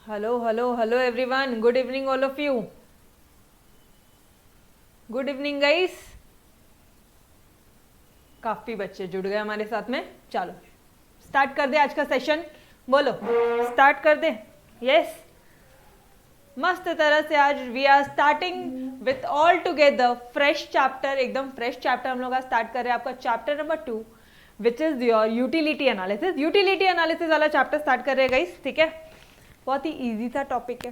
Hello everyone. Good evening, all of you. Good evening, guys. काफ़ी बच्चे जुड़ गए हमारे साथ में. चलो स्टार्ट कर दे आज का सेशन. बोलो स्टार्ट कर दे. यस मस्त तरह से आज we are starting with all together fresh chapter. एकदम फ्रेश चैप्टर हम लोग आज स्टार्ट कर रहे हैं. आपका chapter number 2 which is your utility analysis. Utility analysis वाला चैप्टर स्टार्ट कर रहे हैं गाइस. ठीक है, बहुत ही इजी सा टॉपिक है.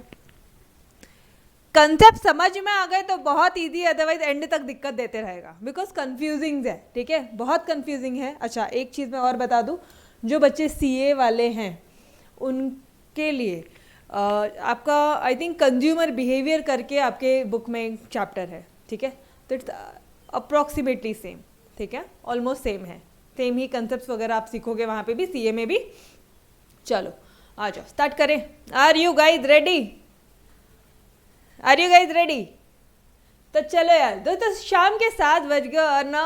कंसेप्ट समझ में आ गए तो बहुत इजी है, अदरवाइज एंड तक दिक्कत देते रहेगा बिकॉज कंफ्यूजिंग है. ठीक है, बहुत कंफ्यूजिंग है. अच्छा एक चीज़ मैं और बता दूं, जो बच्चे सीए वाले हैं उनके लिए आपका आई थिंक कंज्यूमर बिहेवियर करके आपके बुक में एक चैप्टर है. ठीक है, तो इट्स अप्रॉक्सीमेटली सेम. ठीक है, ऑलमोस्ट सेम है. सेम ही कंसेप्ट वगैरह आप सीखोगे वहाँ पे भी, सीए में भी. चलो आ जाओ स्टार्ट करें. Are you guys ready? Are you guys ready? तो चलो यार, तो शाम के 7 बज गए और ना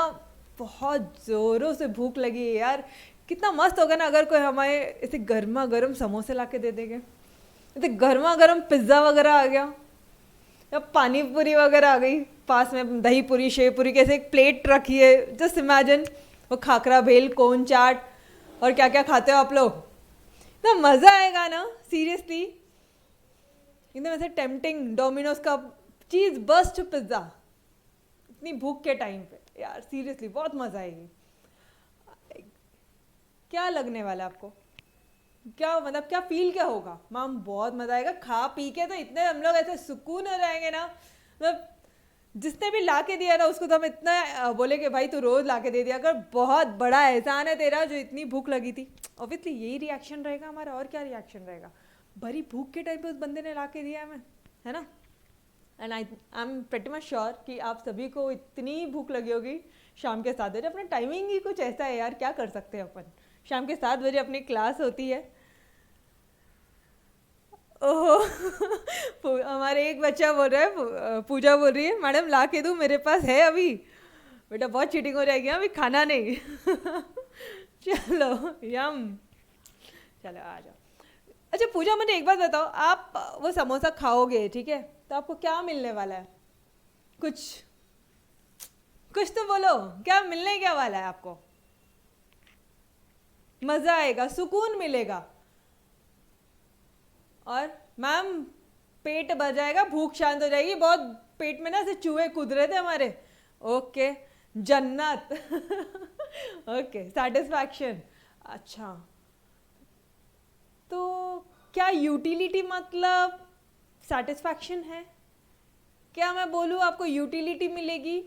बहुत ज़ोरों से भूख लगी है यार. कितना मस्त होगा ना अगर कोई हमारे ऐसे गर्मा गर्म समोसे ला के दे देंगे, ऐसे गर्मा गर्म पिज्ज़ा वगैरह आ गया, या पानी पूरी वगैरह आ गई पास में, दही पूरी शेव पूरी कैसे एक प्लेट रखी है. जस्ट इमेजिन वो खाकरा भेल कोन चाट और क्या क्या खाते हो आप लोग. तो मज़ा आएगा ना सीरियसली. एकदम ऐसे टेम्पटिंग डोमिनोज का चीज़ बस्ट पिज़्ज़ा इतनी भूख के टाइम पे यार. सीरियसली बहुत मज़ा आएगी. क्या लगने वाला है आपको? क्या मतलब क्या फील क्या होगा? मैम बहुत मज़ा आएगा. खा पी के तो इतने हम लोग ऐसे सुकून हो जाएंगे ना. मतलब जिसने भी ला के दिया ना उसको तो हम इतना बोले कि भाई तू रोज़ ला के दे दिया अगर, बहुत बड़ा एहसान है तेरा जो इतनी भूख लगी थी. ऑब्वियसली यही रिएक्शन रहेगा हमारा, और क्या रिएक्शन रहेगा. भरी भूख के टाइम पे उस बंदे ने ला के दिया हमें, है ना. And I am pretty much sure कि आप सभी को इतनी भूख लगी होगी शाम के 7 बजे. अपना टाइमिंग ही कुछ ऐसा है यार, क्या कर सकते हैं अपन. शाम के 7 बजे अपनी क्लास होती है. ओहो हमारे एक बच्चा बोल रहा है, पूजा बोल रही है मैडम ला के दूँ, मेरे पास है अभी. बेटा बहुत चीटिंग हो जाएगी अभी, खाना नहीं. चलो यम. चलो आ जाओ. अच्छा पूजा मुझे एक बात बताओ, आप वो समोसा खाओगे ठीक है, तो आपको क्या मिलने वाला है? कुछ कुछ तो बोलो, क्या मिलने क्या वाला है आपको? मज़ा आएगा, सुकून मिलेगा, और मैम पेट भर जाएगा, भूख शांत हो जाएगी. बहुत पेट में ना ऐसे चूहे कूद रहे थे हमारे. ओके जन्नत. Okay satisfaction. अच्छा तो क्या यूटिलिटी मतलब सेटिस्फैक्शन है? क्या मैं बोलूँ आपको यूटिलिटी मिलेगी?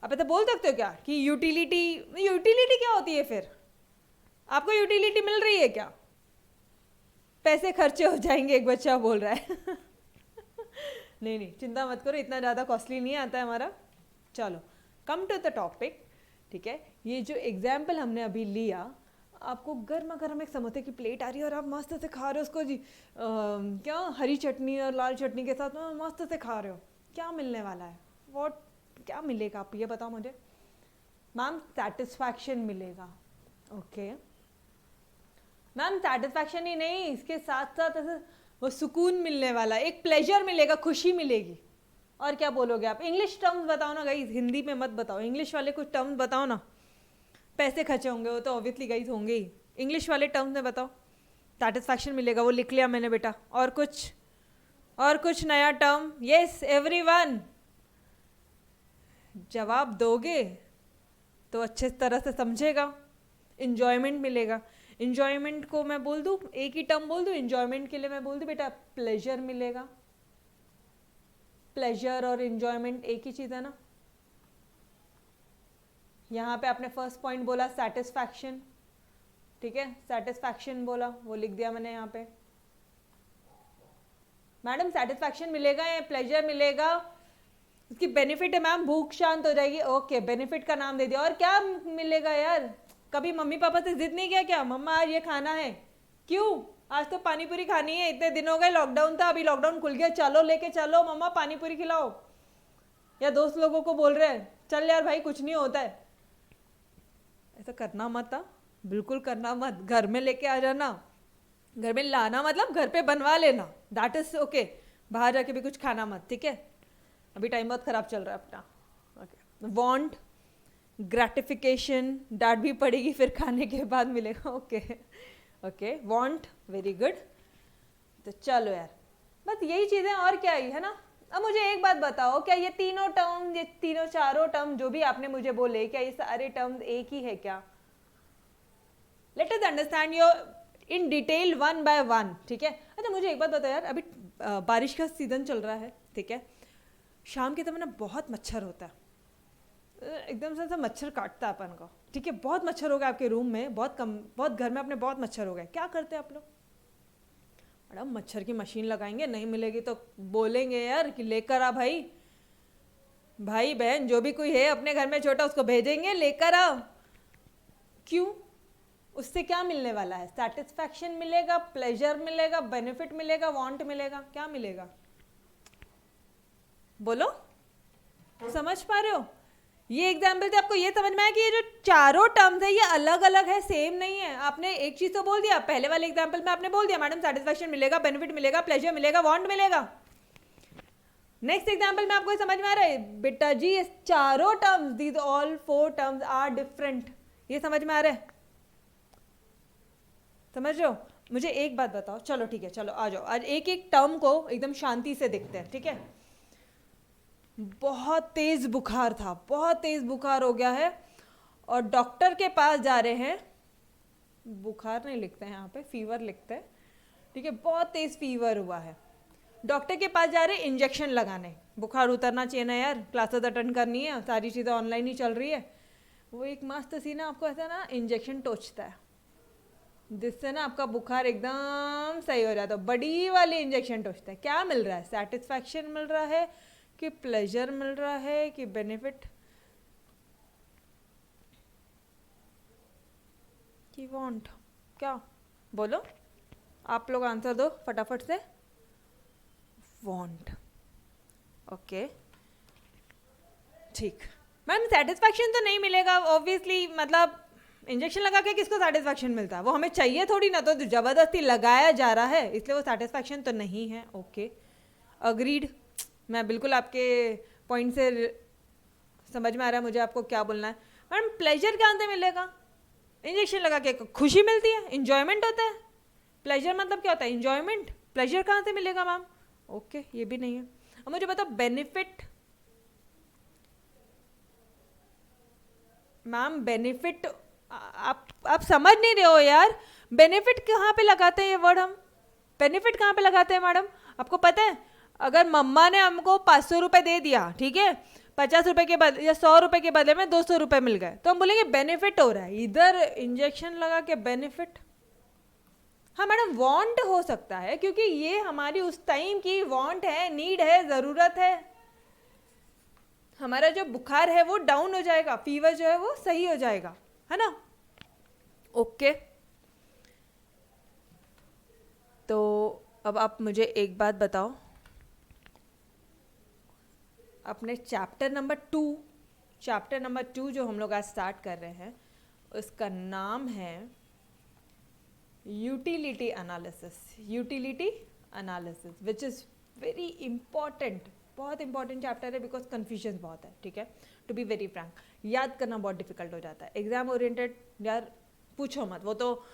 आप ऐसा बोल सकते हो क्या कि यूटिलिटी, यूटिलिटी क्या होती है फिर? आपको यूटिलिटी मिल रही है क्या? पैसे खर्चे हो जाएंगे एक बच्चा बोल रहा है. नहीं नहीं चिंता मत करो, इतना ज़्यादा कॉस्टली नहीं आता है हमारा. चलो कम टू द टॉपिक. ठीक है, ये जो एग्जाम्पल हमने अभी लिया, आपको गर्मा गर्म एक समोसे की प्लेट आ रही है और आप मस्त से खा रहे हो उसको जी. क्या हरी चटनी और लाल चटनी के साथ मस्त से खा रहे हो. क्या मिलने वाला है? वॉट क्या मिलेगा आप ये बताओ मुझे. मैम सेटिस्फैक्शन मिलेगा. ओके मैम सेटिस्फैक्शन ही नहीं, इसके साथ साथ ऐसे वो सुकून मिलने वाला, एक प्लेजर मिलेगा, खुशी मिलेगी. और क्या बोलोगे आप? इंग्लिश टर्म्स बताओ ना गाइज, हिंदी में मत बताओ. इंग्लिश वाले कुछ टर्म्स बताओ ना. पैसे खर्चे होंगे वो तो ऑब्वियसली गाइज होंगे ही. इंग्लिश वाले टर्म्स में बताओ. सेटिस्फैक्शन मिलेगा, वो लिख लिया मैंने बेटा. और कुछ नया टर्म? यस एवरीवन, जवाब दोगे तो अच्छे तरह से समझेगा. इंजॉयमेंट मिलेगा. इंजॉयमेंट को मैं बोल दूँ, एक ही टर्म बोल दूँ इंजॉयमेंट के लिए. मैं बोल दूँ बेटा प्लेजर मिलेगा. प्लेजर और इंजॉयमेंट एक ही चीज़ है ना. यहाँ पे आपने फर्स्ट पॉइंट बोला सेटिस्फैक्शन. ठीक है, सेटिस्फैक्शन बोला, वो लिख दिया मैंने यहाँ पे. मैडम सेटिस्फैक्शन मिलेगा या प्लेजर मिलेगा? उसकी बेनिफिट है मैम, भूख शांत हो जाएगी. ओके बेनिफिट का नाम दे दिया. और क्या मिलेगा यार? कभी मम्मी पापा से जिद नहीं किया क्या, मम्मा आज ये खाना है? क्यों? आज तो पानी पूरी खानी है, इतने दिन हो गए लॉकडाउन था, अभी लॉकडाउन खुल गया, चलो लेके चलो मम्मा पानी पूरी खिलाओ. या दोस्त लोगों को बोल रहे हैं चल यार भाई कुछ नहीं होता है. ऐसा करना मत था. बिल्कुल करना मत, घर में लेके आ जाना, घर में लाना मतलब घर पे बनवा लेना, दैट इज ओके, बाहर जाके भी कुछ खाना मत, ठीक है। अभी टाइम बहुत खराब चल रहा है अपना, ओके। वांट, ग्रेटिफिकेशन, डांट भी पड़ेगी फिर खाने के बाद मिलेगा, okay okay, want, very good. तो चलो यार, बस यही चीज़ें, और क्या ही है ना। अब मुझे एक बात बताओ, क्या ये तीनों टर्म, ये तीनों चारों टर्म जो भी आपने मुझे बोले, क्या ये सारे टर्म्स एक ही है क्या? Let us understand your in detail one by one, ठीक है। अच्छा मुझे एक बात बताओ यार, अभी बारिश का सीजन चल रहा है, ठीक है, शाम के समय ना बहुत मच्छर होता है, एकदम से ऐसा मच्छर काटता है अपन को, ठीक है, बहुत मच्छर हो गया आपके रूम में, बहुत कम, बहुत घर में अपने बहुत मच्छर हो गए, क्या करते हैं आप लोग? मैडम मच्छर की मशीन लगाएंगे, नहीं मिलेगी तो बोलेंगे यार कि लेकर आ भाई, भाई बहन जो भी कोई है अपने घर में छोटा उसको भेजेंगे लेकर आओ। क्यों? उससे क्या मिलने वाला है? सेटिस्फैक्शन मिलेगा, प्लेजर मिलेगा, बेनिफिट मिलेगा, वांट मिलेगा, क्या मिलेगा? बोलो, समझ पा रहे हो? ये एग्जाम्पल से आपको ये समझ में आया कि ये जो चारों टर्म्स है ये अलग अलग है, सेम नहीं है। आपने एक चीज तो बोल दिया, पहले वाले एग्जाम्पल में आपने बोल दिया मैडम सेटिस्फैक्शन मिलेगा, बेनिफिट मिलेगा, प्लेजर मिलेगा, वांट मिलेगा। नेक्स्ट एग्जाम्पल में आपको ये समझ में आ रहा है बेटा जी, ये चारों terms, these all four terms are different, ये समझ में आ रहा है? समझ रहे हो? मुझे एक बात बताओ, चलो ठीक है, चलो आ जाओ, आज एक एक टर्म को एकदम शांति से देखते हैं, ठीक है। बहुत तेज बुखार था, बहुत तेज बुखार हो गया है और डॉक्टर के पास जा रहे हैं, बुखार नहीं लिखते हैं यहाँ पे, फीवर लिखते हैं, ठीक है, बहुत तेज फीवर हुआ है, डॉक्टर के पास जा रहे हैं इंजेक्शन लगाने, बुखार उतरना चाहिए ना यार, क्लासेस अटेंड करनी है, सारी चीज़ें ऑनलाइन ही चल रही है, वो एक मस्त सी ना आपको ऐसा ना इंजेक्शन टोचता है, जिससे ना आपका बुखार एकदम सही हो जाता है, बड़ी वाली इंजेक्शन टोचता है। क्या मिल रहा है? सेटिस्फैक्शन मिल रहा है कि प्लेजर मिल रहा है कि बेनिफिट कि वांट? क्या बोलो, आप लोग आंसर दो फटाफट से। वांट, ओके ठीक। मैम सेटिस्फैक्शन तो नहीं मिलेगा ऑब्वियसली, मतलब इंजेक्शन लगा के किसको सेटिस्फैक्शन मिलता है? वो हमें चाहिए थोड़ी ना, तो जबरदस्ती लगाया जा रहा है इसलिए वो सेटिस्फैक्शन तो नहीं है, ओके अग्रीड। मैं बिल्कुल आपके पॉइंट से समझ में आ रहा है मुझे आपको क्या बोलना है। मैडम प्लेजर कहाँ से मिलेगा? इंजेक्शन लगा के खुशी मिलती है, इंजॉयमेंट होता है, प्लेजर मतलब क्या होता है? इंजॉयमेंट। प्लेजर कहाँ से मिलेगा मैम? ओके ये भी नहीं है। अब मुझे बताओ बेनिफिट, मैम बेनिफिट आप समझ नहीं रहे हो यार, बेनिफिट कहाँ पे लगाते हैं ये वर्ड हम? बेनिफिट कहाँ पे लगाते हैं मैडम? आपको पता है, अगर मम्मा ने हमको 500 रुपये दे दिया, ठीक है, 50 रुपये के बदले या 100 रुपये के बदले में 200 रुपये मिल गए, तो हम बोलेंगे बेनिफिट हो रहा है। इधर इंजेक्शन लगा के बेनिफिट, हाँ मैडम वांट हो सकता है क्योंकि ये हमारी उस टाइम की वांट है, नीड है, ज़रूरत है। हमारा जो बुखार है वो डाउन हो जाएगा, फीवर जो है वो सही हो जाएगा, है ना? ओके तो अब आप मुझे एक बात बताओ, अपने चैप्टर नंबर 2 जो हम लोग आज स्टार्ट कर रहे हैं उसका नाम है utility analysis which is very important, बहुत इंपॉर्टेंट चैप्टर है बिकॉज कन्फ्यूजन बहुत है, ठीक है, टू बी वेरी फ्रैंक। याद करना बहुत डिफिकल्ट हो जाता है, एग्जाम ओरिएंटेड यार पूछो मत, वो तो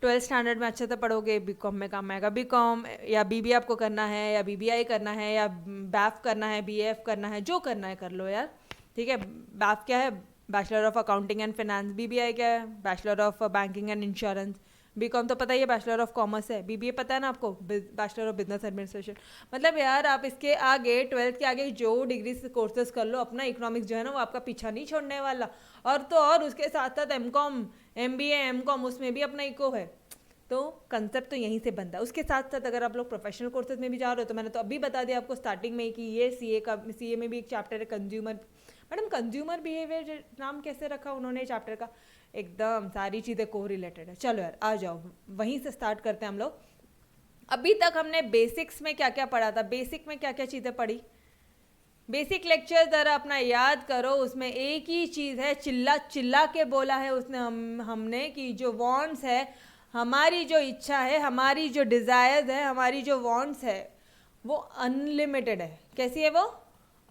12th स्टैंडर्ड में अच्छे से पढ़ोगे, बीकॉम में काम आएगा, बीकॉम या बीबीए आपको करना है या बीबीआई करना है या बैफ करना है, बीएफ करना है, जो करना है कर लो यार, ठीक है। बैफ क्या है? Bachelor of accounting and finance. BBI क्या है? Bachelor of banking and insurance. BCom तो पता ही है बैचलर ऑफ कॉमर्स है। बीबीए पता है ना आपको, बैचलर ऑफ बिजनेस एडमिनिस्ट्रेशन। मतलब यार आप इसके आगे 12th के आगे जो डिग्री कोर्सेज कर लो, अपना इकोनॉमिक्स जो है ना वो आपका पीछा नहीं छोड़ने वाला। और तो और उसके साथ साथ एमकॉम, एमबीए, एमकॉम उसमें भी अपना इको है, तो कंसेप्ट तो यहीं से बनता है। उसके साथ साथ अगर आप लोग प्रोफेशनल कोर्सेज में भी जा रहे हो तो मैंने तो अभी बता दिया आपको स्टार्टिंग में कि ये सीए में भी एक चैप्टर है कंज्यूमर। मैडम कंज्यूमर बिहेवियर नाम कैसे रखा उन्होंने चैप्टर का? एकदम सारी चीज़ें को रिलेटेड है। चलो यार आ जाओ, वहीं से स्टार्ट करते हैं हम लोग। अभी तक हमने बेसिक्स में क्या क्या पढ़ा था? बेसिक में क्या क्या चीज़ें पढ़ी? बेसिक लेक्चर ज़रा अपना याद करो, उसमें एक ही चीज़ है, चिल्ला चिल्ला के बोला है उसने हमने कि जो वांट्स है, हमारी जो इच्छा है, हमारी जो डिज़ायर्स है, हमारी जो वांट्स है वो अनलिमिटेड है। कैसी है वो?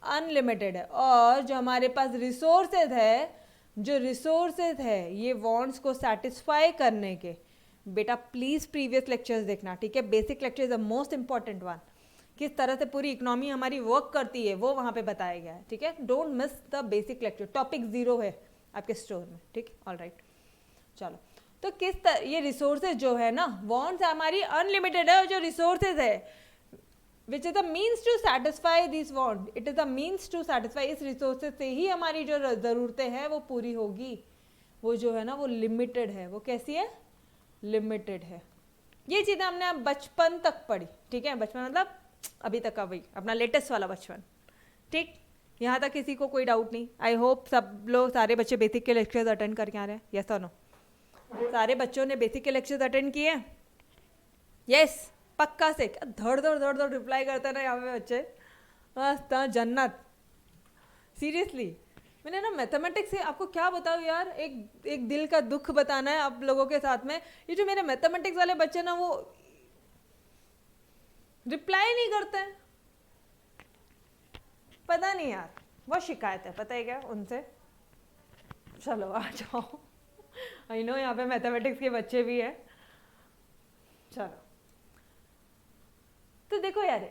अनलिमिटेड है। और जो हमारे पास रिसोर्सेज है, जो रिसोर्सेज है ये वांट्स को सेटिस्फाई करने के, बेटा प्लीज़ प्रीवियस लेक्चर्स देखना, ठीक है? Basic lecture is the most important one. किस तरह से पूरी इकोनॉमी हमारी वर्क करती है वो वहाँ पे बताया गया है, ठीक है? Don't miss the basic lecture. Topic 0 है आपके स्टोर में, ठीक? ऑल राइट, चलो। तो किस तरह ये रिसोर्सेज जो है ना, वांट्स हमारी अनलिमिटेड है, और जो रिसोर्सेज है which is the means to satisfy this want, it is the means to satisfy, इस रिसोर्सेज से ही हमारी जो ज़रूरतें हैं वो पूरी होगी। वो जो है ना वो लिमिटेड है। वो कैसी है? लिमिटेड है। ये चीज़ें हमने अब बचपन तक पढ़ी, ठीक है? बचपन मतलब अभी तक का वही अपना लेटेस्ट वाला बचपन, ठीक? यहाँ तक किसी को कोई डाउट नहीं? आई होप सब लोग, सारे बच्चे बेसिक के लेक्चर्स अटेंड करके आ रहे हैं, यस और नो? सारे बच्चों ने बेसिक के लेक्चर्स अटेंड किए? यस, पक्का से। धड़ धड़ धड़ धड़ रिप्लाई करते हैं ना यहाँ पे बच्चे, बस जन्नत। सीरियसली, मैंने ना मैथमेटिक्स से आपको क्या बताऊँ यार, एक दिल का दुख बताना है आप लोगों के साथ में। ये जो मेरे मैथमेटिक्स वाले बच्चे ना, वो रिप्लाई नहीं करते हैं, पता नहीं यार, बहुत शिकायत है, पता है क्या उनसे। चलो आ जाओ, आई नो यहाँ पे मैथमेटिक्स के बच्चे भी हैं। चलो, तो देखो यार,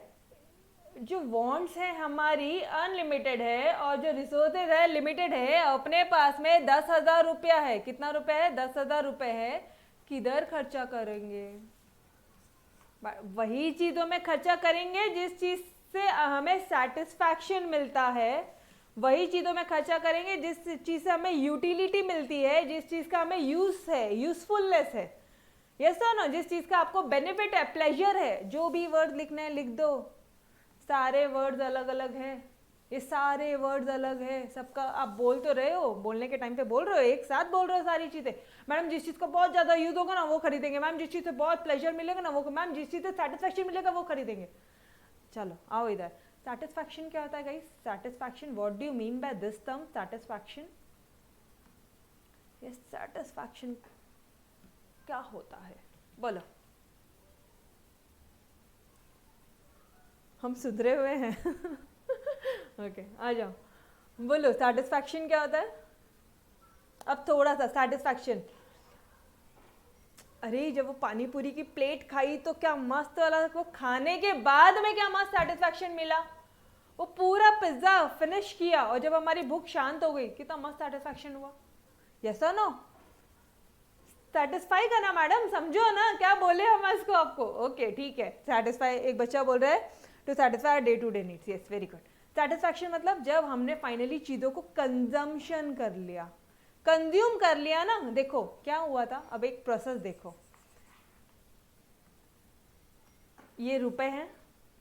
जो वांट्स है हमारी अनलिमिटेड है, और जो रिसोर्सेज है लिमिटेड है। अपने पास में 10,000 रुपया है। कितना रुपया है? 10,000 रुपये है। किधर खर्चा करेंगे? वही चीज़ों में खर्चा करेंगे जिस चीज़ से हमें सेटिस्फैक्शन मिलता है। वही चीज़ों में खर्चा करेंगे जिस चीज़ से हमें यूटिलिटी मिलती है, जिस चीज़ का हमें यूज़ है, यूजफुलनेस है। यस और नो? जिस चीज़ का आपको बेनिफिट है, प्लेजर है। जो भी वर्ड लिखने हैं लिख दो, सारे वर्ड्स अलग अलग हैं, ये सारे वर्ड्स अलग है सबका। आप बोल तो रहे हो, बोलने के टाइम पे बोल रहे हो, एक साथ बोल रहे हो सारी चीज़ें। मैडम जिस चीज़ का बहुत ज़्यादा यूज होगा ना वो खरीदेंगे, मैम जिस चीज़ से बहुत प्लेजर मिलेगा ना वो, मैम जिस चीज़ से सेटिस्फैक्शन मिलेगा वो खरीदेंगे। चलो आओ इधर, सेटिस्फैक्शन क्या होता है guys? Satisfaction, what do you mean by this term satisfaction? Yes, satisfaction क्या होता है, बोलो। हम सुधरे हुए हैं ओके, आ जाओ, बोलो सेटिस्फैक्शन क्या होता है? अब थोड़ा सा सेटिस्फैक्शन, अरे जब वो पानी पूरी की प्लेट खाई तो क्या मस्त वाला, वो खाने के बाद में क्या मस्त सेटिस्फैक्शन मिला। वो पूरा पिज्जा फिनिश किया और जब हमारी भूख शांत हो गई, कितना मस्त सेटिस्फैक्शन हुआ। यस और नो? सेटिस्फाई करना मैडम, समझो ना क्या बोले हम इसको आपको। ओके ठीक है, सेटिस्फाई, एक बच्चा बोल रहा है to satisfy day to day needs. Yes, very good. Satisfaction मतलब जब हमने फाइनली चीज़ों को कंजम्पशन कर लिया, कंज्यूम कर लिया ना। देखो क्या हुआ था, अब एक प्रोसेस देखो। ये रुपए हैं,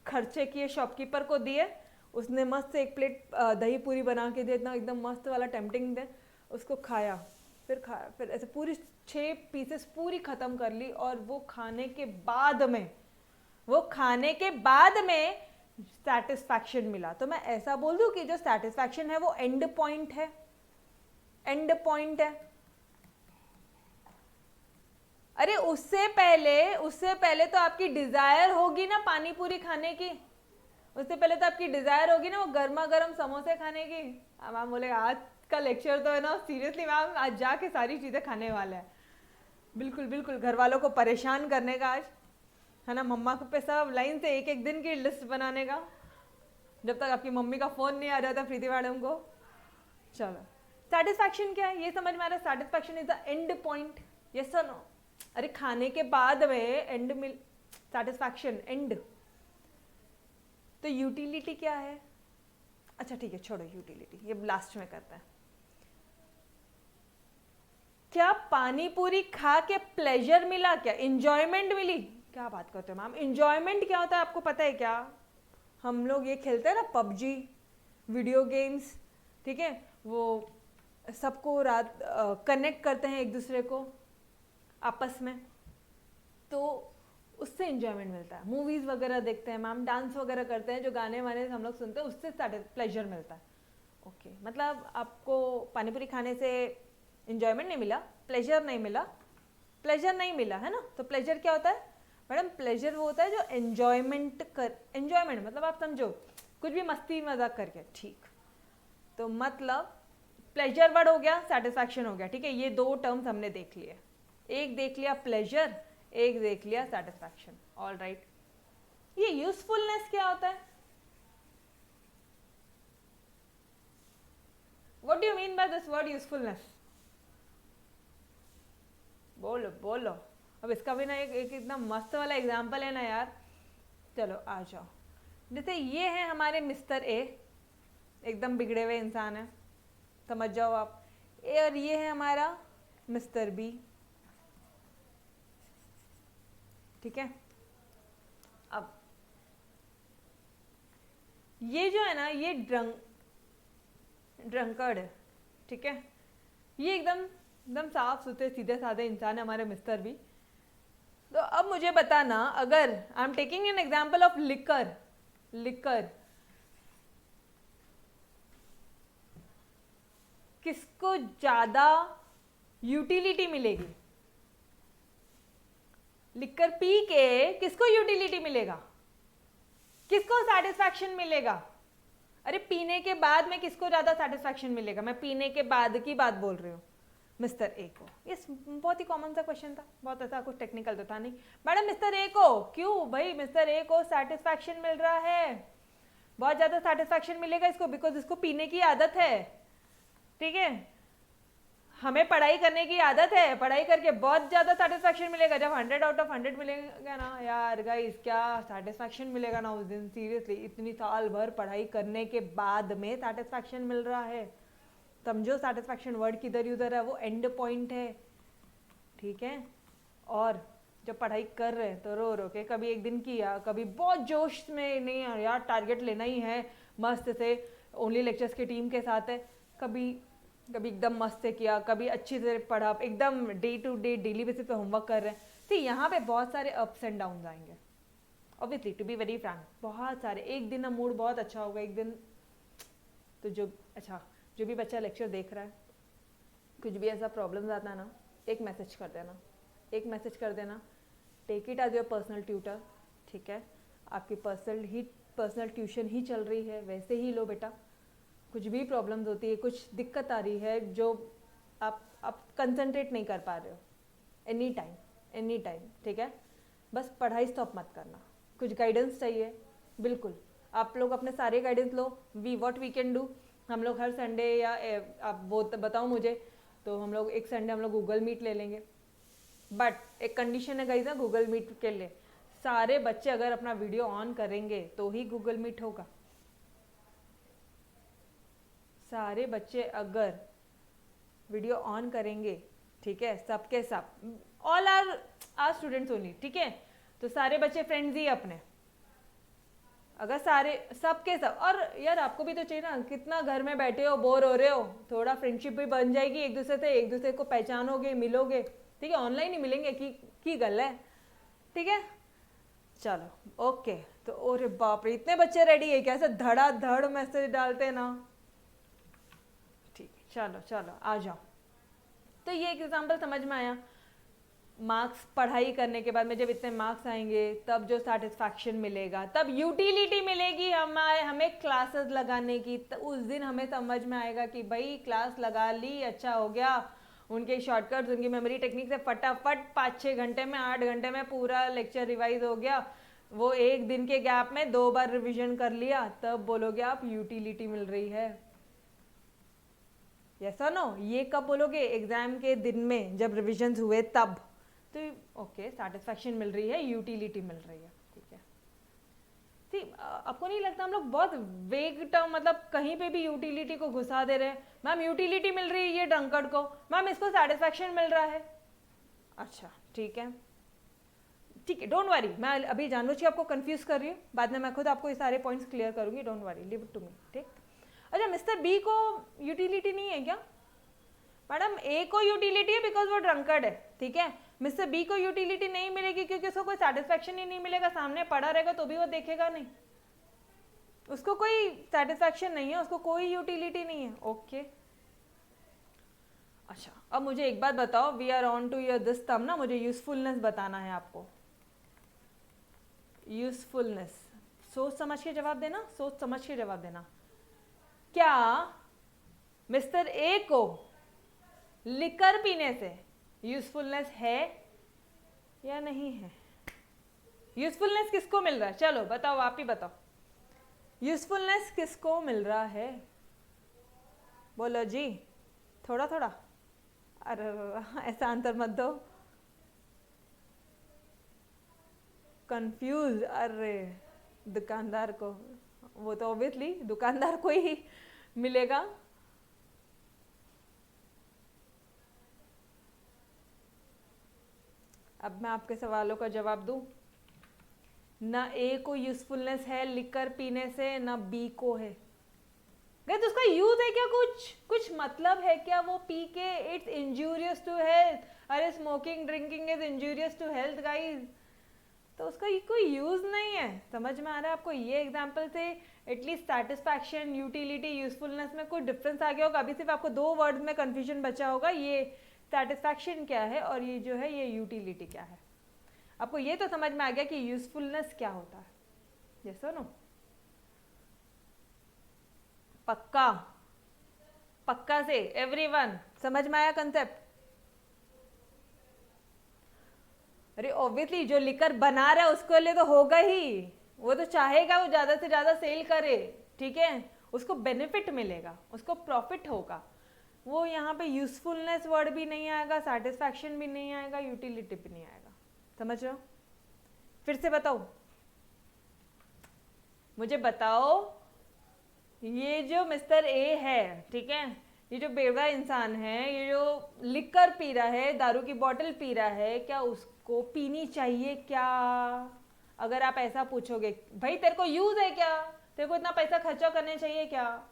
खर्चे किए, शॉपकीपर को दिए, उसने मस्त से एक प्लेट दही पूरी बना के दिया, इतना एकदम मस्त वाला टेम्पटिंग दे, उसको खाया, फिर ऐसे पूरी 6 पीसेस पूरी ख़त्म कर ली। और वो खाने के बाद में, वो खाने के बाद में सेटिस्फैक्शन मिला। तो मैं ऐसा बोल दूं कि जो सेटिस्फैक्शन है वो एंड पॉइंट है, एंड पॉइंट है। अरे उससे पहले तो आपकी डिजायर होगी ना पानी पूरी खाने की, उससे पहले तो आपकी डिजायर होगी ना वो गर्मा गर्म समोसे खाने की। मैम बोले आज का लेक्चर तो है ना सीरियसली मैम, आज जाके सारी चीज़ें खाने वाला है। बिल्कुल बिल्कुल, घर वालों को परेशान करने का आज, है ना, मम्मा पे सब लाइन से एक एक दिन की लिस्ट बनाने का, जब तक आपकी मम्मी का फ़ोन नहीं आ जाता प्रीति मैडम को। चलो, सेटिस्फैक्शन क्या है ये समझ में आ रहा है? Satisfaction is the end point. Yes और नो? अरे खाने के बाद में एंड मिल, सेटिस्फैक्शन एंड। तो यूटिलिटी क्या है? अच्छा ठीक है, छोड़ो यूटिलिटी, ये लास्ट में करते हैं। क्या पानी पूरी खा के प्लेजर मिला? क्या इंजॉयमेंट मिली? क्या बात करते हो मैम, इंजॉयमेंट क्या होता है आपको पता है क्या? हम लोग ये खेलते हैं ना पबजी, वीडियो गेम्स, ठीक है, वो सबको रात कनेक्ट करते हैं एक दूसरे को आपस में। तो उससे इंजॉयमेंट मिलता है। मूवीज़ वगैरह देखते हैं मैम, डांस वगैरह करते हैं, जो गाने वाने हम लोग सुनते हैं, उससे प्लेजर मिलता है। ओके मतलब आपको पानीपुरी खाने से इंजॉयमेंट नहीं मिला, प्लेजर नहीं मिला, प्लेजर नहीं मिला है ना। तो प्लेजर क्या होता है मैडम? प्लेजर वो होता है जो एंजॉयमेंट मतलब आप समझो कुछ भी मस्ती मजाक करके, ठीक। तो मतलब प्लेजर वर्ड हो गया, सेटिस्फैक्शन हो गया, ठीक है। ये दो टर्म्स हमने देख लिए, एक देख लिया प्लेजर, एक देख लिया सेटिस्फैक्शन। ऑल राइट, ये यूजफुलनेस क्या होता है? What do you mean by this word usefulness? बोलो बोलो। अब इसका भी ना एक इतना मस्त वाला एग्जाम्पल है ना यार। चलो आ जाओ, जैसे ये है हमारे मिस्टर ए, एकदम बिगड़े हुए इंसान है, समझ जाओ आप। और ये है हमारा मिस्टर बी, ठीक है। अब ये जो है ना, ये ड्रंकर्ड है, ठीक है। ये एकदम एकदम साफ सुथरे सीधे साधे इंसान है हमारे मिस्टर बी। तो अब मुझे बताना, अगर I am taking an example of liquor, किसको ज्यादा यूटिलिटी मिलेगी? लिकर पी के किसको यूटिलिटी मिलेगा, किसको सेटिस्फैक्शन मिलेगा? अरे पीने के बाद में किसको ज्यादा सेटिस्फैक्शन मिलेगा? मैं पीने के बाद की बात बोल रही हूँ, मिस्टर ए को। ये बहुत ही कॉमन सा क्वेश्चन था, बहुत ऐसा कुछ टेक्निकल तो था नहीं। मैडम मिस्टर ए को क्यों? भाई मिस्टर ए को सेटिस्फैक्शन मिल रहा है, बहुत ज्यादा सेटिस्फैक्शन मिलेगा इसको, बिकॉज इसको पीने की आदत है, ठीक है। हमें पढ़ाई करने की आदत है, पढ़ाई करके बहुत ज्यादा सेटिस्फैक्शन मिलेगा। जब 100 आउट ऑफ 100 मिलेगा ना यार गाइस, क्या सेटिस्फैक्शन मिलेगा ना उस दिन। सीरियसली इतनी साल भर पढ़ाई करने के बाद में सेटिस्फैक्शन मिल रहा है। समझो सेटिस्फैक्शन वर्ड किधर उधर है, वो एंड पॉइंट है, ठीक है। और जब पढ़ाई कर रहे हैं तो रो रो के, कभी एक दिन किया, कभी बहुत जोश में, नहीं यार टारगेट लेना ही है मस्त से, ओनली लेक्चर्स की टीम के साथ है, कभी कभी एकदम मस्त से किया, कभी अच्छी से पढ़ा, एकदम day to day daily basis पे होमवर्क कर रहे हैं। तो यहाँ पे बहुत सारे अप्स एंड डाउन आएंगे, obviously, to be very frank, बहुत सारे। एक दिन ना मूड बहुत अच्छा होगा, एक दिन तो जो भी बच्चा लेक्चर देख रहा है, कुछ भी ऐसा प्रॉब्लम्स आता है ना, एक मैसेज कर देना, take it as your personal tutor, ठीक है। आपकी पर्सनल ट्यूशन ही चल रही है, वैसे ही लो बेटा। कुछ भी प्रॉब्लम्स होती है, कुछ दिक्कत आ रही है जो आप कंसंट्रेट नहीं कर पा रहे हो, एनी टाइम, ठीक है, बस पढ़ाई स्टॉप मत करना। कुछ गाइडेंस चाहिए, बिल्कुल आप लोग अपने सारे गाइडेंस लो, व्हाट वी कैन डू। हम लोग हर संडे या आप वो बताओ मुझे, तो हम लोग एक संडे हम लोग गूगल मीट ले लेंगे। बट एक कंडीशन है गाइस, गूगल मीट के लिए सारे बच्चे अगर अपना वीडियो ऑन करेंगे तो ही गूगल मीट होगा। सारे बच्चे अगर वीडियो ऑन करेंगे, ठीक है, सबके सब, ऑल आर स्टूडेंट्स ओनली, ठीक है। तो सारे बच्चे फ्रेंड्स ही अपने, अगर सारे सबके सब। और यार आपको भी तो चाहिए ना, कितना घर में बैठे हो, बोर हो रहे हो, थोड़ा फ्रेंडशिप भी बन जाएगी एक दूसरे से, एक दूसरे को पहचानोगे, मिलोगे, ठीक है। ऑनलाइन ही मिलेंगे की गल है, ठीक है। चलो ओके, तो अरे बाप रे, इतने बच्चे रेडी है, कैसे धड़ाधड़ मैसेज डालते हैं ना, ठीक है। चलो आ जाओ। तो ये एक एग्जाम्पल समझ में आया। मार्क्स, पढ़ाई करने के बाद में जब इतने मार्क्स आएंगे तब जो सेटिस्फैक्शन मिलेगा, तब यूटिलिटी मिलेगी हमें क्लासेस लगाने की। उस दिन हमें समझ में आएगा कि भाई क्लास लगा ली, अच्छा हो गया। उनके शॉर्टकट्स, उनकी मेमोरी टेक्निक से फटाफट 5-6 घंटे में, 8 घंटे में पूरा लेक्चर रिवाइज हो गया। वो एक दिन के गैप में 2 बार रिविजन कर लिया, तब बोलोगे आप यूटिलिटी मिल रही है। यस नो, ये कब बोलोगे? एग्जाम के दिन में जब रिविजन हुए तब। तो ओके, सेटिस्फैक्शन मिल रही है, यूटिलिटी मिल रही है, ठीक है। ठीक, आपको नहीं लगता हम लोग बहुत वेग टर्म, मतलब कहीं पे भी यूटिलिटी को घुसा दे रहे हैं? मैम यूटिलिटी मिल रही है ये ड्रंकर्ड को, मैम इसको सेटिस्फैक्शन मिल रहा है। अच्छा ठीक है, डोंट वरी, मैं अभी जानबूझ के आपको कंफ्यूज कर रही हूँ, बाद में मैं खुद आपको ये सारे पॉइंट्स क्लियर करूंगी, don't worry, leave it to me, ठीक। अच्छा, मिस्टर बी को यूटिलिटी नहीं है क्या? मैडम ए को यूटिलिटी है बिकॉज वो ड्रंकर्ड है, ठीक है। मिस्टर बी को यूटिलिटी नहीं मिलेगी क्योंकि उसको कोई सेटिस्फैक्शन ही नहीं मिलेगा, सामने पड़ा रहेगा तो भी वो देखेगा नहीं, उसको कोई सेटिस्फैक्शन नहीं है, उसको कोई यूटिलिटी नहीं है। ओके अच्छा, अब मुझे एक बात बताओ, we are on to your this term ना, मुझे यूजफुलनेस बताना है आपको। यूजफुलनेस, सोच समझ के जवाब देना, सोच समझ के जवाब देना। क्या मिस्टर ए को लिकर पीने से यूजफुलनेस है या नहीं है? यूजफुलनेस किसको मिल रहा है? चलो बताओ, आप ही बताओ, यूजफुलनेस किसको मिल रहा है? बोलो जी, थोड़ा थोड़ा। अरे ऐसा आंसर मत दो, कंफ्यूज। अरे दुकानदार को, वो तो ऑब्वियसली दुकानदार को ही मिलेगा। अब मैं आपके सवालों का जवाब दूं। ना ए को यूजफुलनेस है लिकर पीने से, ना बी को है। तो उसका यूज है क्या? कुछ मतलब है क्या वो पी के? It's injurious to health. अरे smoking drinking is injurious to health guys, तो उसका कोई यूज नहीं है। समझ में आ रहा है आपको? ये एग्जांपल से एटलीस्ट सेटिस्फैक्शन, यूटिलिटी, यूजफुलनेस में कोई डिफरेंस आ गया होगा। अभी सिर्फ आपको 2 वर्ड में कंफ्यूजन बचा होगा, ये सेटिस्फैक्शन क्या है और ये जो है ये यूटिलिटी क्या है। आपको ये तो समझ में आ गया कि यूजफुलनेस क्या होता है? यस और नो? पक्का? पक्का से एवरीवन समझ में आया कंसेप्ट? अरे ऑब्वियसली जो लिकर बना रहा है उसके लिए तो होगा ही, वो तो चाहेगा वो ज्यादा से ज्यादा सेल करे, ठीक है, उसको बेनिफिट मिलेगा, उसको प्रॉफिट होगा। वो यहाँ पे यूजफुलनेस वर्ड भी नहीं आएगा, सेटिस्फैक्शन भी नहीं आएगा, यूटिलिटी भी नहीं आएगा। समझ रहे हो? फिर से बताओ, मुझे बताओ, ये जो मिस्टर ए है, ठीक है, ये जो बेवड़ा इंसान है, ये जो लिकर पी रहा है, दारू की बोतल पी रहा है, क्या उसको पीनी चाहिए क्या? अगर आप ऐसा पूछोगे, भाई तेरे को यूज है क्या, तेरे को इतना पैसा खर्चा करने चाहिए क्या?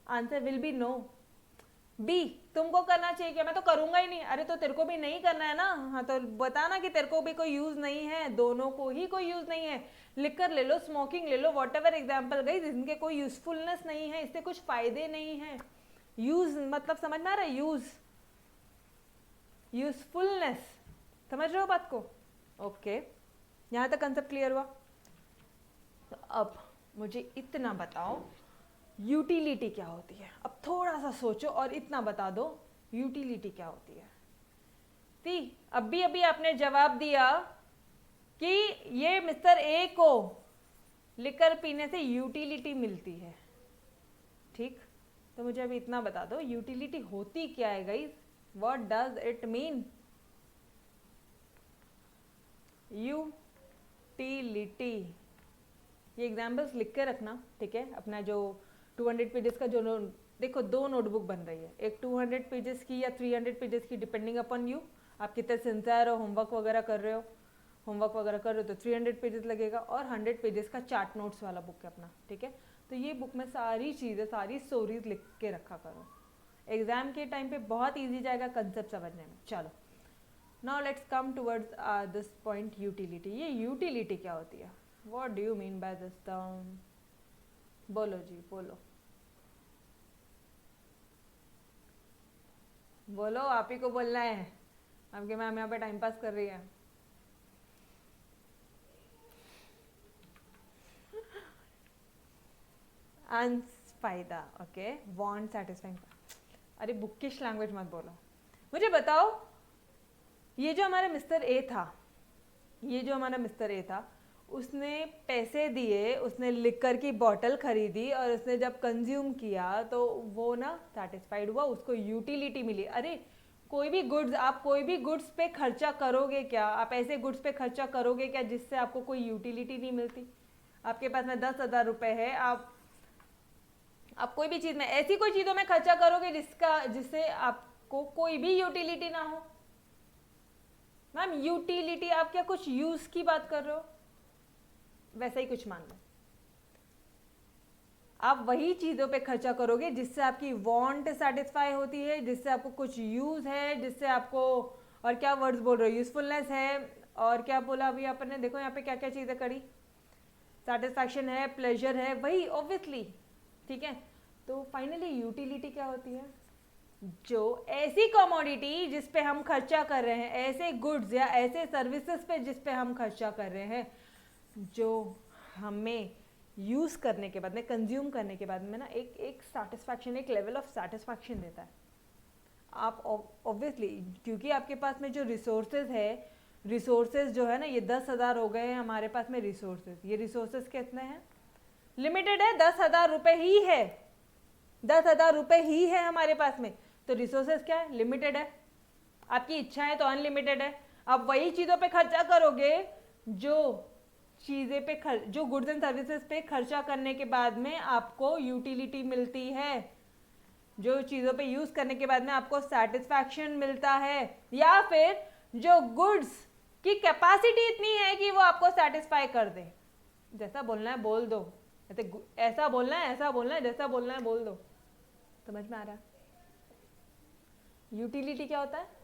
Answer will be no. बी, तुमको करना चाहिए क्या? मैं तो करूंगा ही नहीं। अरे तो तेरे को भी नहीं करना है ना, हाँ तो बताना कि तेरे को भी कोई यूज नहीं है, दोनों को ही कोई यूज नहीं है। लिकर ले लो, स्मोकिंग ले लो, वॉट एवर एग्जाम्पल गई, इनके कोई यूजफुलनेस नहीं है, इससे कुछ फायदे नहीं है। यूज मतलब समझ में आ रहा है? यूज, यूजफुलनेस, समझ रहे हो बात को? ओके, यहां तक कंसेप्ट क्लियर हुआ? तो अब मुझे इतना बताओ, यूटिलिटी क्या होती है? अब थोड़ा सा सोचो और इतना बता दो, यूटिलिटी क्या होती है? ती अभी आपने जवाब दिया कि ये मिस्टर ए को लिकर पीने से यूटिलिटी मिलती है, ठीक? तो मुझे अभी इतना बता दो, यूटिलिटी होती क्या है guys? What does it mean? Utility, ये एग्जाम्पल्स लिख के रखना, ठीक है? अपना जो 200 पेजेस का जो देखो 2 नोटबुक बन रही है, एक 200 पेजेस की या 300 पेजेस की, डिपेंडिंग अपॉन यू, आप कितने सिंसियर हो, होमवर्क वगैरह कर रहे हो, तो 300 पेजेस लगेगा, और 100 पेजेस का चार्ट नोट्स वाला बुक है अपना, ठीक है? तो ये बुक में सारी चीज़ें, सारी स्टोरीज लिख के रखा करो, एग्जाम के टाइम पे बहुत ईजी जाएगा कंसेप्ट समझने में। चलो now let's come towards this point, utility. ये यूटिलिटी क्या होती है? What do you mean by this term? बोलो जी, बोलो बोलो, आप ही को बोलना है, आपकी मैम यहाँ पे टाइम पास कर रही है। फायदा, ओके, वांट, सेटिस्फाइंग। अरे बुकिश लैंग्वेज मत बोलो। मुझे बताओ, ये जो हमारा मिस्टर ए था, उसने पैसे दिए, उसने लिकर की बोतल खरीदी, और उसने जब कंज्यूम किया तो वो ना सेटिस्फाइड हुआ, उसको यूटिलिटी मिली। अरे कोई भी गुड्स, आप कोई भी गुड्स पे खर्चा करोगे क्या? आप ऐसे गुड्स पे खर्चा करोगे क्या जिससे आपको कोई यूटिलिटी नहीं मिलती? आपके पास में 10,000 रुपए है, आप कोई भी चीज में, ऐसी कोई चीजों में खर्चा करोगे जिससे आपको कोई भी यूटिलिटी ना हो? मैम यूटिलिटी, आप क्या कुछ यूज की बात कर रहे हो? वैसा ही कुछ मान लो, आप वही चीज़ों पे खर्चा करोगे जिससे आपकी वांट सेटिस्फाई होती है, जिससे आपको कुछ यूज़ है, जिससे आपको, और क्या वर्ड्स बोल रहे हो, यूजफुलनेस है, और क्या बोला अभी आपने, देखो यहाँ पे क्या क्या चीज़ें करी, सेटिस्फैक्शन है, प्लेजर है, वही ऑब्वियसली, ठीक है। तो फाइनली यूटिलिटी क्या होती है? जो ऐसी कमोडिटी जिस पे हम खर्चा कर रहे हैं, ऐसे गुड्स या ऐसे सर्विसेज पे जिस पे हम खर्चा कर रहे हैं, जो हमें यूज़ करने के बाद में, कंज्यूम करने के बाद में ना एक सेटिस्फैक्शन, एक लेवल ऑफ सेटिस्फैक्शन देता है। आप ऑब्वियसली, क्योंकि आपके पास में जो रिसोर्सेज है, रिसोर्सेज जो है ना, ये 10,000 हो गए हैं हमारे पास में रिसोर्सेज। ये रिसोर्सेज कितने हैं? लिमिटेड है, 10,000 रुपये ही है, 10,000 रुपये ही है हमारे पास में। तो रिसोर्सेज क्या है? लिमिटेड है। आपकी इच्छा है तो अनलिमिटेड है। आप वही चीज़ों पे खर्चा करोगे जो चीज़ें पे जो गुड्स एंड सर्विसेज पे खर्चा करने के बाद में आपको यूटिलिटी मिलती है, जो चीज़ों पे यूज़ करने के बाद में आपको सेटिस्फैक्शन मिलता है, या फिर जो गुड्स की कैपेसिटी इतनी है कि वो आपको सेटिस्फाई कर दे। जैसा बोलना है बोल दो, ऐसा बोलना है ऐसा बोलना है, जैसा बोलना है बोल दो। समझ में आ रहा है? यूटिलिटी क्या होता है?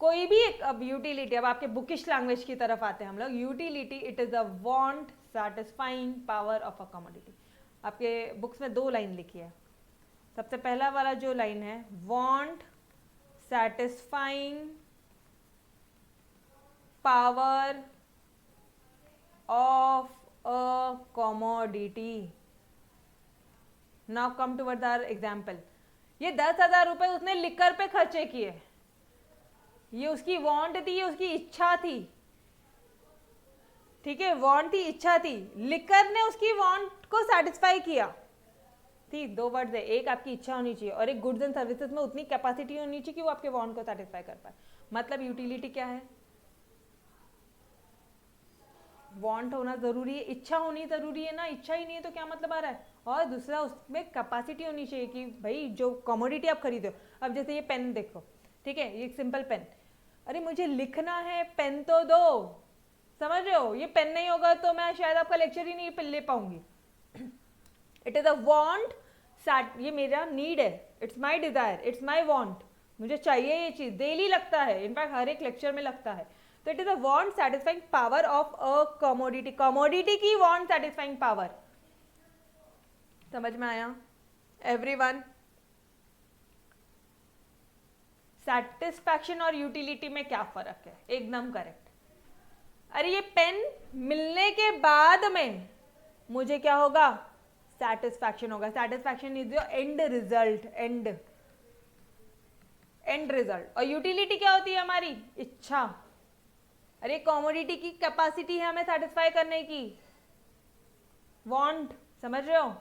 कोई भी एक, अब यूटिलिटी, अब आपके बुकिश लैंग्वेज की तरफ आते हैं हम लोग। Utility, it is a want satisfying power of a commodity. आपके बुक्स में 2 लाइन लिखी है। सबसे पहला वाला जो लाइन है, want satisfying power of a commodity. Now come towards our example. ये 10,000 रुपए उसने लिकर पे खर्चे किए, ये उसकी वांट थी, ये उसकी इच्छा थी, ठीक है, वांट थी, इच्छा थी, लिकर ने उसकी वांट को सेटिस्फाई किया। ठीक, 2 वर्ड्स है, एक आपकी इच्छा होनी चाहिए और एक गुड्स एंड सर्विसेज में उतनी कैपेसिटी होनी चाहिए कि वो आपके वांट को सेटिस्फाई कर पाए। मतलब यूटिलिटी क्या है? वांट होना जरूरी है, इच्छा होनी जरूरी है ना, इच्छा ही नहीं है तो क्या मतलब आ रहा है? और दूसरा उसमें कैपेसिटी होनी चाहिए कि भाई जो कमोडिटी आप खरीदो, अब जैसे ये पेन देखो, ठीक है, ये सिंपल पेन, अरे मुझे लिखना है, पेन तो दो, समझ रहे हो? ये पेन नहीं होगा तो मैं शायद आपका लेक्चर ही नहीं ले पाऊंगी। इट इज अ वांट, ये मेरा नीड है, it's my desire, it's my want, मुझे चाहिए ये चीज, डेली लगता है, इनफैक्ट हर एक लेक्चर में लगता है। तो it is a want satisfying power of a commodity, commodity की वांट सैटिस्फाइंग पावर। समझ में आया एवरीवन? सेटिस्फैक्शन और यूटिलिटी में क्या फर्क है? एकदम करेक्ट। अरे ये पेन मिलने के बाद में मुझे क्या होगा? सेटिस्फैक्शन होगा। Satisfaction is your and result, and result. और यूटिलिटी क्या होती है? हमारी इच्छा। अरे कमोडिटी की कैपेसिटी है हमें सेटिस्फाई करने की, वांट, समझ रहे हो?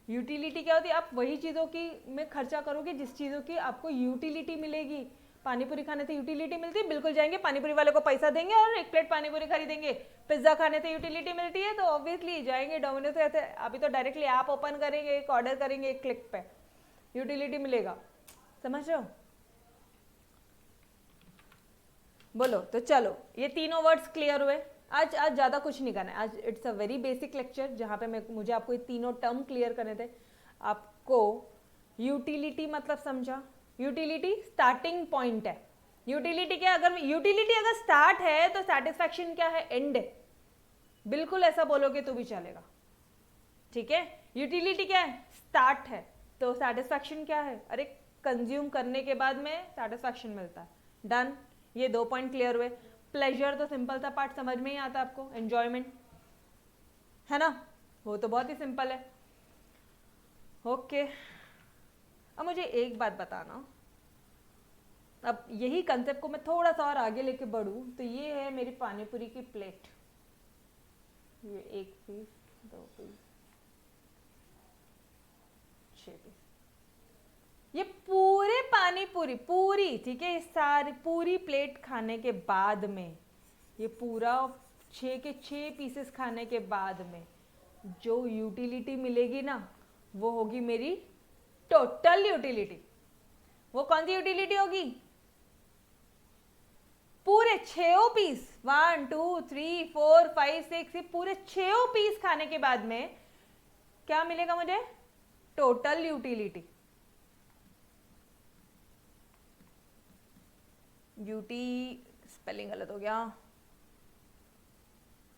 यूटिलिटी क्या होती है? आप वही चीज़ों की में खर्चा करोगे जिस चीज़ों की आपको यूटिलिटी मिलेगी। पानीपुरी खाने से यूटिलिटी मिलती है, बिल्कुल जाएंगे पानीपुरी वाले को पैसा देंगे और 1 प्लेट पानीपुरी खरीदेंगे। पिज्जा खाने से यूटिलिटी मिलती है तो ऑब्वियसली जाएंगे डोमिनोज से। ऐसे अभी तो डायरेक्टली ऐप ओपन करेंगे, एक ऑर्डर करेंगे, 1 क्लिक पे यूटिलिटी मिलेगा। समझ रहे हो? बोलो तो चलो, ये तीनों वर्ड्स क्लियर हुए। आज ज़्यादा कुछ नहीं करना है, आज it's a very basic lecture जहाँ पे मुझे आपको ये तीनों टर्म क्लियर करने थे। आपको यूटिलिटी मतलब समझा? यूटिलिटी स्टार्टिंग पॉइंट है। यूटिलिटी क्या? अगर यूटिलिटी अगर स्टार्ट है तो सेटिस्फैक्शन क्या है? एंड है। बिल्कुल ऐसा बोलोगे तो भी चलेगा, ठीक है। यूटिलिटी क्या है? स्टार्ट है। तो सेटिस्फैक्शन क्या है? अरे कंज्यूम करने के बाद में सेटिस्फैक्शन मिलता है। डन, ये 2 पॉइंट क्लियर हुए। प्लेजर तो सिंपल सा पार्ट समझ में ही आता आपको, एंजॉयमेंट है ना, वो तो बहुत ही सिंपल है। ओके, अब मुझे एक बात बताना, अब यही कंसेप्ट को मैं थोड़ा सा और आगे लेके बढ़ूं तो ये है मेरी पानीपुरी की प्लेट, ये 1 पीस, 2 पीस, 6 पीस, ये पूरे पानीपुरी पूरी, ठीक है, सारी पूरी प्लेट खाने के बाद में, ये पूरा 6 के 6 पीसेस खाने के बाद में जो यूटिलिटी मिलेगी ना, वो होगी मेरी टोटल यूटिलिटी। वो कौन सी यूटिलिटी होगी? पूरे 6 पीस, 1 2 3 4 5 6, ये पूरे 6 पीस खाने के बाद में क्या मिलेगा मुझे? टोटल यूटिलिटी, यूटी स्पेलिंग गलत हो गया,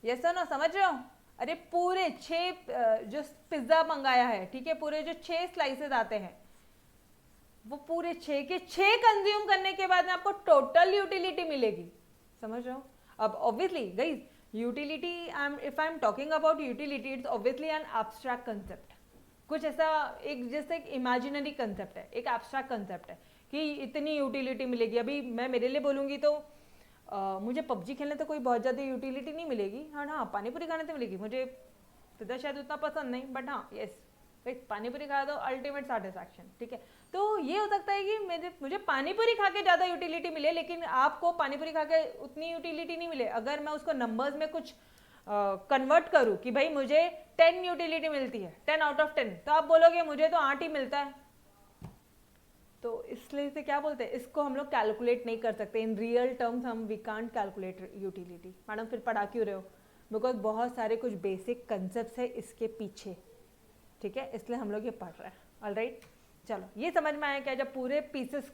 यस सर ना, समझ रहे हो? अरे पूरे 6 जो पिज्जा मंगाया है, ठीक है, पूरे जो 6 स्लाइसेस आते हैं, वो पूरे 6 के 6 कंज्यूम करने के बाद में आपको टोटल यूटिलिटी मिलेगी, समझ रहे हो? अब obviously guys, utility, if I am talking about utility, it's obviously an abstract concept, कुछ ऐसा एक जैसे एक इमेजिनरी कंसेप्ट है, एक एब्स्ट्रैक्ट कंसेप्ट है कि इतनी यूटिलिटी मिलेगी। अभी मैं मेरे लिए बोलूँगी तो मुझे पबजी खेलने तो कोई बहुत ज़्यादा यूटिलिटी नहीं मिलेगी, हाँ पानी पूरी खाने तो मिलेगी, मुझे पिज्जा शायद उतना पसंद नहीं, बट हाँ यस भाई पानी पूरी खाया तो अल्टीमेट सेटिस्फैक्शन, ठीक है। तो ये हो सकता है कि मुझे पानी पूरी खा के ज़्यादा यूटिलिटी मिले, लेकिन आपको पानी पूरी खा के उतनी यूटिलिटी नहीं मिले। अगर मैं उसको नंबर्स में कुछ कन्वर्ट करूँ कि भाई मुझे 10 यूटिलिटी मिलती है, 10 आउट ऑफ 10, तो आप बोलोगे मुझे तो 8 ही मिलता है। तो इसलिए से क्या बोलते हैं, इसको हम लोग कैलकुलेट नहीं कर सकते इन रियल टर्म्स, हम we can't calculate utility. Madam फिर पढ़ा क्यों रहे हो? बिकॉज बहुत सारे कुछ बेसिक कंसेप्ट है इसके पीछे, ठीक है, इसलिए हम लोग ये पढ़ रहे हैं। ऑलराइट, चलो ये समझ में आया क्या? जब पूरे पीसेस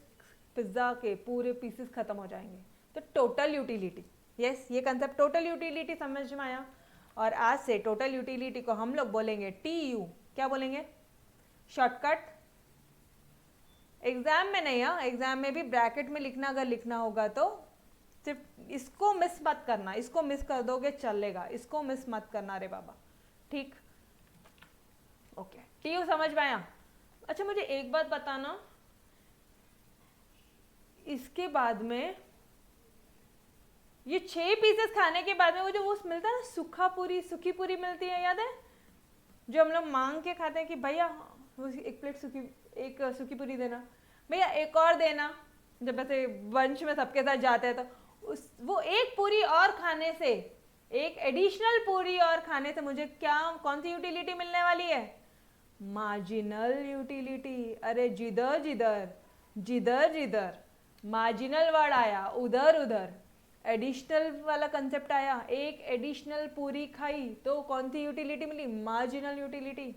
पिज्ज़ा के पूरे पीसेस खत्म हो जाएंगे तो टोटल यूटिलिटी, यस ये कंसेप्ट टोटल यूटिलिटी समझ में आया। और आज से टोटल यूटिलिटी को हम लोग बोलेंगे TU, क्या बोलेंगे? शॉर्टकट। एग्जाम में नहीं, हाँ एग्जाम में भी ब्रैकेट में लिखना, अगर लिखना होगा तो सिर्फ इसको मिस मत करना, इसको मिस कर दोगे चलेगा, इसको मिस मत करना रे बाबा, ठीक, ओके। TU समझ में आया? अच्छा मुझे एक बात बताना, इसके बाद में ये 6 पीसेस खाने के बाद में वो जो वो मिलता है ना, सूखा पूरी, सूखी पूरी मिलती है, याद है? जो हम लोग मांग के खाते हैं कि भैया एक प्लेट सूखी, एक सूखी पूरी देना, भैया एक और देना, जब ऐसे वंश में सबके साथ जाते हैं तो वो एक पूरी और खाने से, एक एडिशनल पूरी और खाने से मुझे क्या, कौन सी यूटिलिटी मिलने वाली है? Marginal utility. अरे जिधर जिधर जिधर जिधर मार्जिनल वर्ड आया उधर उधर एडिशनल वाला कंसेप्ट आया, एक एडिशनल पूरी खाई तो कौन सी यूटिलिटी मिली? Marginal utility.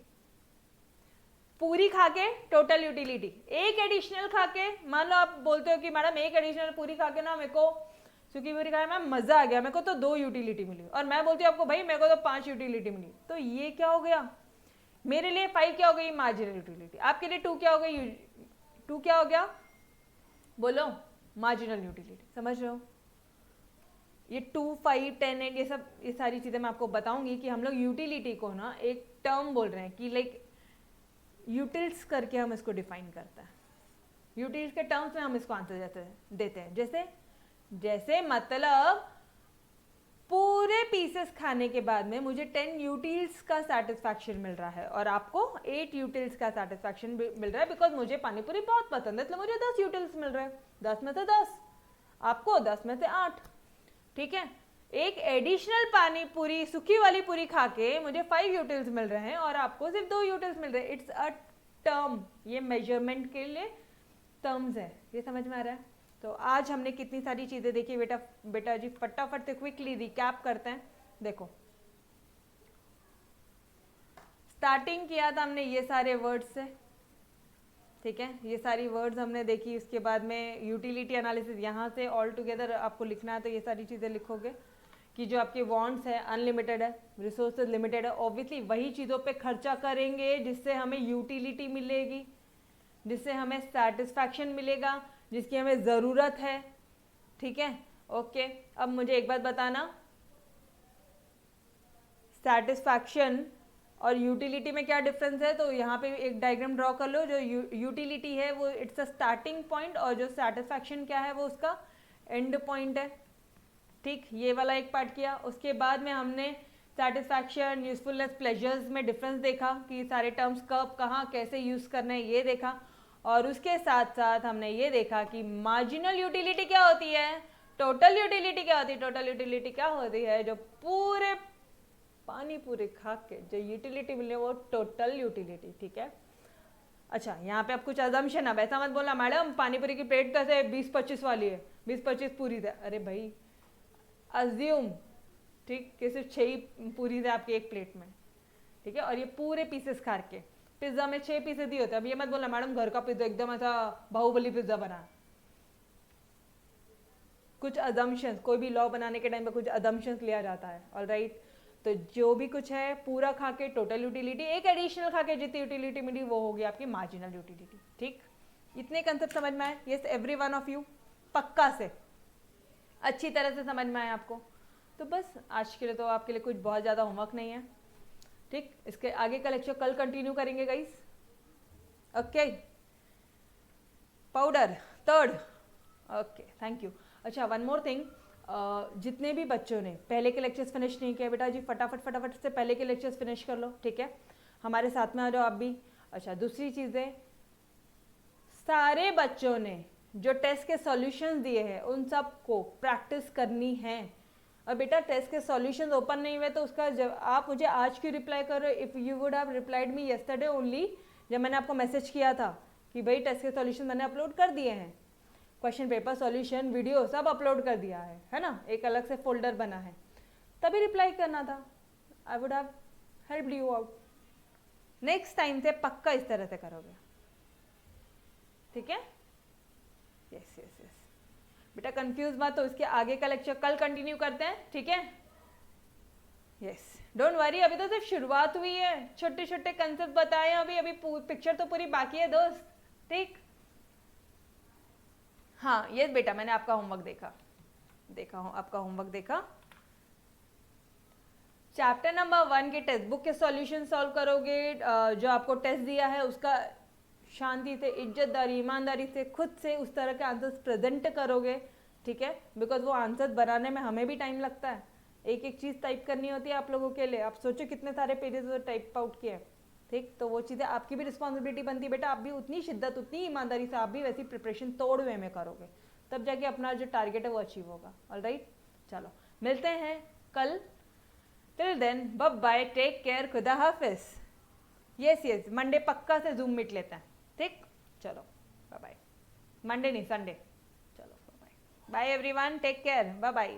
पूरी खा के टोटल यूटिलिटी, एक एडिशनल खा के, मान लो आप बोलते हो कि मैडम एक एडिशनल पूरी खा के ना मेरे को सूखी पूरी खाया मैम मजा आ गया, मेरे को तो 2 यूटिलिटी मिली, और मैं बोलती हूँ आपको भाई मेरे को तो 5 यूटिलिटी मिली, तो ये क्या हो गया? मेरे लिए 5 क्या हो गई? Marginal utility. आपके लिए 2 क्या हो गई? 2 क्या हो गया? बोलो, मार्जिनल यूटिलिटी। समझ रहे हो? ये 2, 5, 10, 8 ये सब, ये सारी चीजें मैं आपको बताऊंगी कि हम लोग यूटिलिटी को ना एक टर्म बोल रहे हैं कि लाइक यूटिल्स करके हम इसको डिफाइन करते हैं, यूटिल्स के टर्म्स में हम इसको आंसर देते हैं। जैसे मतलब पूरे पीसेस खाने के बाद में मुझे 10 यूटिल्स का सेटिस्फैक्शन मिल रहा है और आपको 8 यूटिल्स का सेटिस्फैक्शन मिल रहा है, बिकॉज मुझे पानीपुरी बहुत पसंद है, इसलिए मुझे 10 यूटिल्स मिल रहे हैं, 10 में से 10, आपको 10 में से 8, ठीक है। एक एडिशनल पानी पूरी, सूखी वाली पूरी खा के मुझे 5 यूटिल्स मिल रहे हैं और आपको सिर्फ 2 यूटिल्स मिल रहे हैं। इट्स अ टर्म, ये मेजरमेंट के लिए टर्म्स है, ये समझ में आ रहा है? तो आज हमने कितनी सारी चीजें देखी बेटा जी, फटाफट से क्विकली रिकैप करते हैं। देखो स्टार्टिंग किया था हमने ये सारे वर्ड्स से, ठीक है, ये सारी वर्ड्स हमने देखी। उसके बाद में यूटिलिटी एनालिसिस, यहाँ से ऑल टुगेदर आपको लिखना है तो ये सारी चीज़ें लिखोगे कि जो आपके वांट्स है अनलिमिटेड है, रिसोर्सेज लिमिटेड है, ऑब्वियसली वही चीज़ों पे खर्चा करेंगे जिससे हमें यूटिलिटी मिलेगी, जिससे हमें सेटिस्फैक्शन मिलेगा, जिसकी हमें ज़रूरत है, ठीक है, ओके। अब मुझे एक बात बताना, सेटिस्फैक्शन और यूटिलिटी में क्या डिफरेंस है? तो यहाँ पे एक डायग्राम ड्रॉ कर लो। जो यूटिलिटी है वो इट्स अ स्टार्टिंग पॉइंट और जो सेटिस्फैक्शन क्या है वो उसका एंड पॉइंट है, ठीक। ये वाला एक पार्ट किया। उसके बाद में हमने सेटिस्फैक्शन, यूजफुलनेस, प्लेजर्स में डिफरेंस देखा कि सारे टर्म्स कब कहाँ कैसे यूज़ करना है, ये देखा। और उसके साथ साथ हमने ये देखा कि मार्जिनल यूटिलिटी क्या होती है, टोटल यूटिलिटी क्या होती है। टोटल यूटिलिटी क्या होती है? जो पूरे पानी पूरे खा के जो यूटिलिटी मिले वो टोटल यूटिलिटी, ठीक है। अच्छा यहाँ पे आप कुछ अजम्पशन, अब ऐसा मत बोलना मैडम पानीपुरी की प्लेट तो ऐसे 20-25 वाली है, 20-25 पूरी थे। अरे भाई अज्यूम, ठीक, कि सिर्फ 6 ही पूरी थे आपकी एक प्लेट में, ठीक है, और ये पूरे पीसेस खा के पिज्जा में 6 पीसेस ही होते हैं। अब ये मत बोलना मैडम घर का पिज्जा एकदम ऐसा बाहुबली पिज्जा बना। कुछ अजम्पशंस, कोई भी लॉ बनाने के टाइम पे कुछ अजम्पशंस लिया जाता है, ऑलराइट। तो जो भी कुछ है पूरा खा के टोटल यूटिलिटी, एक एडिशनल खा के जितनी यूटिलिटी मिली वो होगी आपकी मार्जिनल यूटिलिटी। ठीक, इतने कंसेप्ट समझ में आए? Yes every one of you, पक्का से अच्छी तरह से समझ में आए आपको? तो बस आज के लिए तो आपके लिए कुछ बहुत ज़्यादा होमवर्क नहीं है। ठीक, इसके आगे का लेक्चर कल कंटिन्यू करेंगे guys. Okay, powder third, okay thank you. अच्छा वन मोर थिंग, जितने भी बच्चों ने पहले के लेक्चर्स फिनिश नहीं किए बेटा जी फटाफट से पहले के लेक्चर्स फिनिश कर लो, ठीक है? हमारे साथ में आ जाओ आप भी। अच्छा दूसरी चीज़ें, सारे बच्चों ने जो टेस्ट के सॉल्यूशंस दिए हैं उन सब को प्रैक्टिस करनी है। और बेटा टेस्ट के सॉल्यूशंस ओपन नहीं हुए तो उसका जब आप मुझे आज क्यों रिप्लाई कर रहे हो? If you would have replied me yesterday only, जब मैंने आपको मैसेज किया था कि भाई टेस्ट के सॉल्यूशन मैंने अपलोड कर दिए हैं, क्वेश्चन पेपर सॉल्यूशन वीडियो सब अपलोड कर दिया है ना, एक अलग से फोल्डर बना है, तभी रिप्लाई करना था। I would have helped you out. Next time से पक्का इस तरह से करोगे, ठीक है? यस यस यस बेटा, कंफ्यूज मत हो। इसके आगे का लेक्चर कल कंटिन्यू करते हैं, ठीक है? यस डोंट वरी, अभी तो सिर्फ शुरुआत हुई है, छोटे छोटे कंसेप्ट बताए हैं अभी, पिक्चर तो पूरी बाकी है दोस्त। ठीक, हाँ यस बेटा, मैंने आपका होमवर्क देखा हूँ, आपका होमवर्क देखा। चैप्टर नंबर 1 के टेक्स्ट बुक के सॉल्यूशन सॉल्व करोगे। जो आपको टेस्ट दिया है उसका शांति से, इज्जतदारी, ईमानदारी से, खुद से उस तरह के आंसर्स प्रेजेंट करोगे, ठीक है? बिकॉज वो आंसर्स बनाने में हमें भी टाइम लगता है, एक एक चीज़ टाइप करनी होती है आप लोगों के लिए। आप सोचो कितने सारे पेजेस टाइप आउट किए, ठीक? तो वो चीज़ें आपकी भी रिस्पॉन्सिबिलिटी बनती है बेटा, आप भी उतनी शिद्दत, उतनी ईमानदारी से, आप भी वैसी प्रिपरेशन तोड़ वे में करोगे, तब जाके अपना जो टारगेट है वो अचीव होगा। ऑलराइट, चलो मिलते हैं कल। Till then bye bye, take care, खुदा हाफिज। यस यस, मंडे पक्का से जूम मीट लेते हैं, ठीक? चलो बाय बाय, मंडे नहीं संडे। चलो bye bye everyone, take care, bye bye.